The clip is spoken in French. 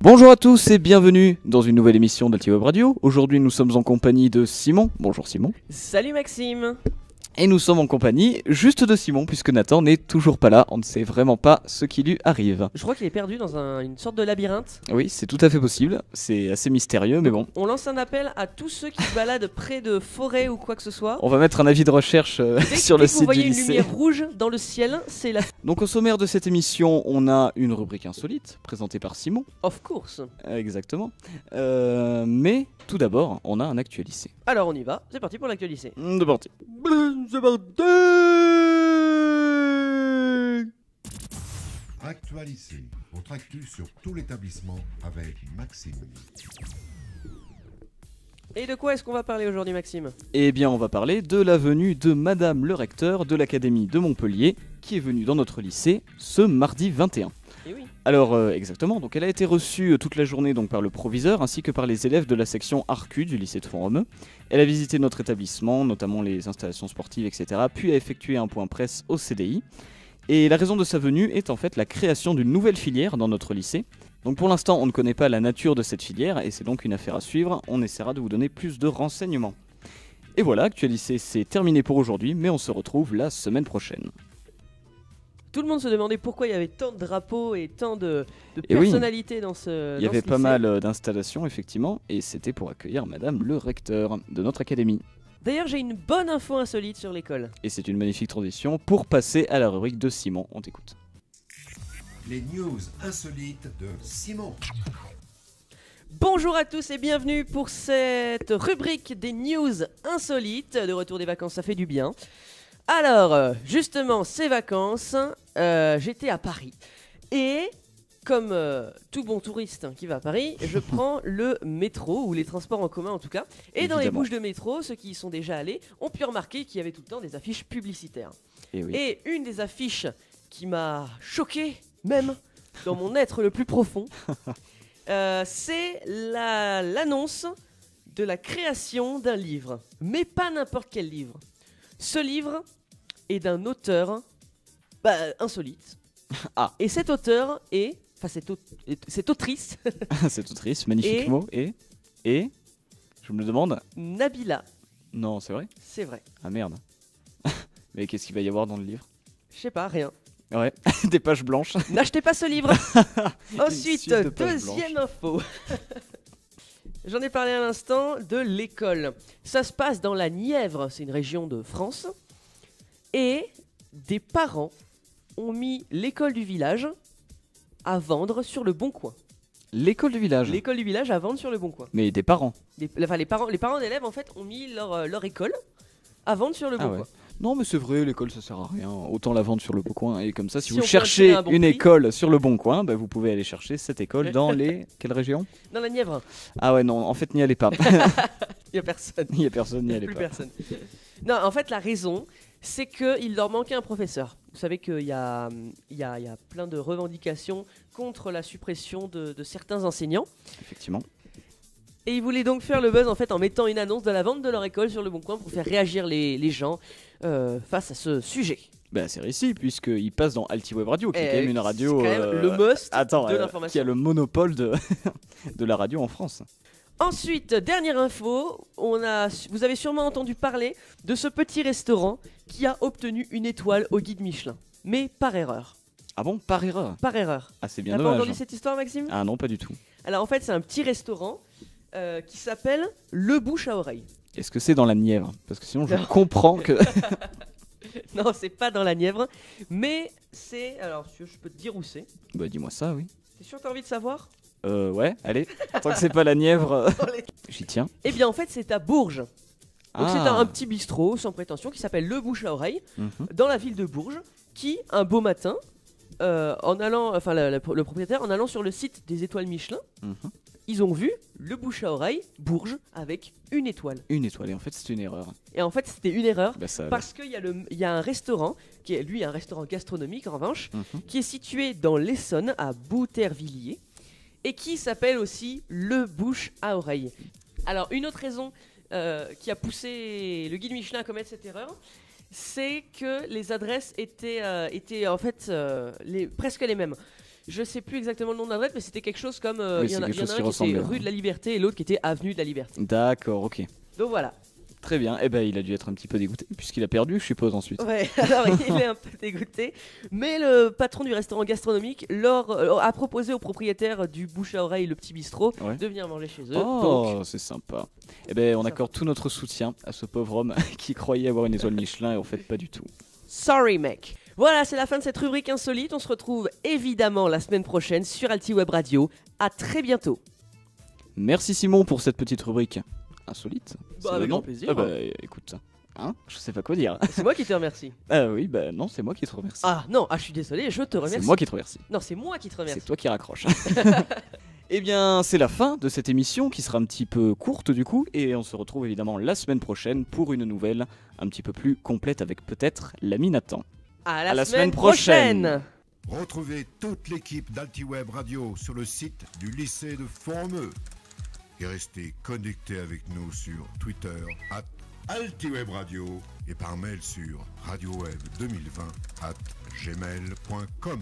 Bonjour à tous et bienvenue dans une nouvelle émission d'Altiweb Radio. Aujourd'hui nous sommes en compagnie de Simon. Bonjour Simon. Salut Maxime. Et nous sommes en compagnie juste de Simon puisque Nathan n'est toujours pas là. On ne sait vraiment pas ce qui lui arrive. Je crois qu'il est perdu dans une sorte de labyrinthe. Oui, c'est tout à fait possible. C'est assez mystérieux mais bon. On lance un appel à tous ceux qui se baladent près de forêts ou quoi que ce soit. On va mettre un avis de recherche sur le site du lycée. Dès que vous voyez une lumière rouge dans le ciel, c'est la... Donc au sommaire de cette émission, on a une rubrique insolite présentée par Simon. Of course. Exactement. Mais tout d'abord, on a un Actu lycée. Alors on y va, c'est parti pour l'actu lycée. De parti. C'est parti. Actualisé, votre actu sur tout l'établissement avec Maxime. Et de quoi est-ce qu'on va parler aujourd'hui Maxime? Eh bien on va parler de la venue de Madame le recteur de l'Académie de Montpellier qui est venue dans notre lycée ce mardi 21. Eh oui. Alors exactement, donc elle a été reçue toute la journée donc par le proviseur ainsi que par les élèves de la section Arcu du lycée de Font-Romeu. Elle a visité notre établissement, notamment les installations sportives, etc. Puis a effectué un point presse au CDI. Et la raison de sa venue est en fait la création d'une nouvelle filière dans notre lycée. Donc pour l'instant on ne connaît pas la nature de cette filière et c'est donc une affaire à suivre, on essaiera de vous donner plus de renseignements. Et voilà, Actu lycée c'est terminé pour aujourd'hui, mais on se retrouve la semaine prochaine. Tout le monde se demandait pourquoi il y avait tant de drapeaux et tant de Et oui. personnalités dans ce Il y avait ce pas lycée. mal d'installations effectivement, et c'était pour accueillir Madame le recteur de notre académie. D'ailleurs j'ai une bonne info insolite sur l'école. Et c'est une magnifique transition pour passer à la rubrique de Simon, on t'écoute. Les news insolites de Simon. Bonjour à tous et bienvenue pour cette rubrique des news insolites. De retour des vacances, ça fait du bien. Alors, justement, ces vacances, j'étais à Paris. Et comme tout bon touriste qui va à Paris, je prends le métro, ou les transports en commun en tout cas. Et dans les Évidemment. bouches de métro, ceux qui y sont déjà allés ont pu remarquer qu'il y avait tout le temps des affiches publicitaires. Et oui. Et une des affiches qui m'a choqué, même dans mon être le plus profond, c'est l'annonce de la création d'un livre. Mais pas n'importe quel livre. Ce livre est d'un auteur insolite. Ah. Et cet auteur est... Enfin, cette autrice, Cette autrice, magnifique Et- mot, et je me le demande. Nabila, Non, c'est vrai? c'est vrai. Ah merde. Mais qu'est-ce qu'il va y avoir dans le livre? Je sais pas, rien. Ouais, des pages blanches. N'achetez pas ce livre. Ensuite, suite de pages deuxième info. J'en ai parlé à l'instant de l'école. Ça se passe dans la Nièvre, c'est une région de France. Et des parents ont mis l'école du village à vendre sur le Bon Coin. L'école du village. L'école du village à vendre sur le Bon Coin. Mais des parents. Les parents d'élèves en fait ont mis leur école à vendre sur le Ah Bon ouais. Coin. Non mais c'est vrai, l'école ça sert à rien, autant la vendre sur le bon coin. Et comme ça, si Si vous on peut cherchez attirer un bon une prix. école sur le bon coin, bah, vous pouvez aller chercher cette école dans les... Quelle région? Dans la Nièvre, Ah ouais non, en fait n'y allez pas. il n'y a personne. Il y a personne, n'y allez Plus pas. personne. Non, en fait, la raison, c'est qu'il leur manquait un professeur. Vous savez qu'il y a plein de revendications contre la suppression de certains enseignants. Effectivement. Et ils voulaient donc faire le buzz en fait en mettant une annonce de la vente de leur école sur le Bon Coin pour faire réagir les gens face à ce sujet. Bah c'est réussi puisqu'il passe dans Altiweb Radio, qui est Et quand même une radio... c'est quand même le must Attends, de qui l'information. a le monopole de, de la radio en France. Ensuite, dernière info, vous avez sûrement entendu parler de ce petit restaurant qui a obtenu une étoile au guide Michelin. Mais par erreur. Ah bon? Par erreur? Par erreur. Ah c'est bien T'as pas dommage. entendu cette histoire, Maxime? Ah non, pas du tout. Alors en fait, c'est un petit restaurant qui s'appelle Le Bouche à Oreille. Est-ce que c'est dans la Nièvre? Parce que sinon je Non. comprends que... Non, c'est pas dans la Nièvre, mais c'est... Alors, je peux te dire où c'est. Bah dis-moi ça, oui. T'es sûr que t'as envie de savoir? Ouais, allez. Tant que c'est pas la Nièvre, j'y tiens. Eh bien, en fait, c'est à Bourges. Donc c'est Ah. un petit bistrot sans prétention qui s'appelle Le Bouche à Oreille, Mhm. dans la ville de Bourges, qui, un beau matin, en allant... Enfin, le propriétaire, en allant sur le site des étoiles Michelin, Mhm. ils ont vu Le Bouche à Oreille, Bourges, avec une étoile. Une étoile, et en fait c'est une erreur. Et en fait, c'était une erreur. Bah ça... Parce qu'il y a un restaurant, qui est lui un restaurant gastronomique en revanche, Mhm. qui est situé dans l'Essonne, à Boutervilliers, et qui s'appelle aussi Le Bouche à Oreille. Alors, une autre raison qui a poussé le guide Michelin à commettre cette erreur, c'est que les adresses étaient en fait presque les mêmes. Je sais plus exactement le nom de l'adresse, mais c'était quelque chose comme. Oui, Il y en c'est a quelque il y en chose a qui un qui ressemblait, était hein. rue de la Liberté et l'autre qui était avenue de la Liberté. D'accord, ok. Donc voilà. Très bien. Eh ben, il a dû être un petit peu dégoûté puisqu'il a perdu, je suppose, ensuite. Ouais, alors il est un peu dégoûté. Mais le patron du restaurant gastronomique a proposé au propriétaire du bouche à oreille, le petit bistrot, Ouais. de venir manger chez eux. Oh, Donc, c'est sympa. Eh ben, on Ça accorde tout notre soutien à ce pauvre homme qui croyait avoir une étoile Michelin et en fait pas du tout. sorry mec. Voilà, c'est la fin de cette rubrique insolite. On se retrouve évidemment la semaine prochaine sur Alti Web Radio. À très bientôt. Merci Simon pour cette petite rubrique insolite. C'est avec le nom. grand plaisir. Ah bah, écoute, hein, je sais pas quoi dire. C'est moi qui te remercie. Ah oui, bah non, c'est moi qui te remercie. Ah non, je suis désolé, je te remercie. C'est moi qui te remercie. Non, c'est moi qui te remercie. C'est toi qui raccroche. Eh bien, c'est la fin de cette émission qui sera un petit peu courte du coup, et on se retrouve évidemment la semaine prochaine pour une nouvelle un petit peu plus complète avec peut-être l'ami Nathan. À la semaine semaine prochaine. Retrouvez toute l'équipe d'AltiWeb Radio sur le site du lycée de Formeux. Et restez connectés avec nous sur Twitter @AltiWeb Radio et par mail sur radioweb2020@gmail.com.